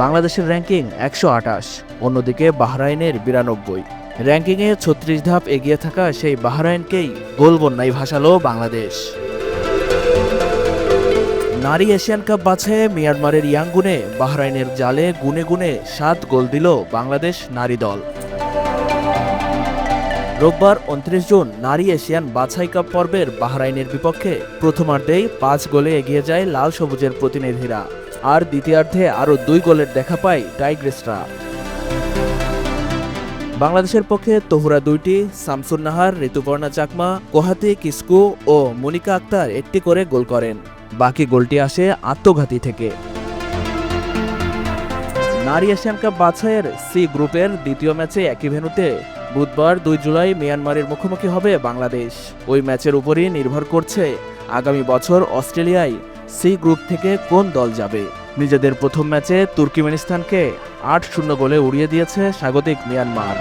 বাংলাদেশের র্যাঙ্কিং ১২৮, অন্যদিকে বাহরাইনের ৯২। র্যাঙ্কিংয়ে ৩৬ ধাপ এগিয়ে থাকা সেই বাহরাইনকেই গোলবন্যায় ভাসালো বাংলাদেশ। নারী এশিয়ান কাপ বাছাইয়ে মিয়ানমারের ইয়াঙ্গুনে বাহরাইনের জালে গুনে গুনে ৭ গোল দিল বাংলাদেশ নারী দল। রোববার ২৯ জুন নারী এশিয়ান বাছাই কাপ পর্বের বাহরাইনের বিপক্ষে প্রথমার্ধেই ৫ গোলে এগিয়ে যায় লাল সবুজের প্রতিনিধিরা, আর দ্বিতীয়ার্ধে আরও ২ গোলের দেখা পায় টাইগ্রেসরা। বাংলাদেশের পক্ষে তহুরা ২টি, শামসুন নাহার, ঋতুপর্ণা চাকমা, কোহাতি কিসকু ও মনিকা আক্তার একটি করে গোল করেন। বাকি গোলটি আসে আত্মঘাতী থেকে। নারী এশিয়ান কাপ বাছাইয়ের সি গ্রুপের দ্বিতীয় ম্যাচে একই ভেন্যুতে বুধবার ২ জুলাই মিয়ানমারের মুখোমুখি হবে বাংলাদেশ। ওই ম্যাচের উপরই নির্ভর করছে আগামী বছর অস্ট্রেলিয়ায় সি গ্রুপ থেকে কোন দল যাবে। নিজেদের প্রথম ম্যাচে তুর্কমেনিস্তানকে ৮-০ গোলে উড়িয়ে দিয়েছে স্বাগতিক মিয়ানমার।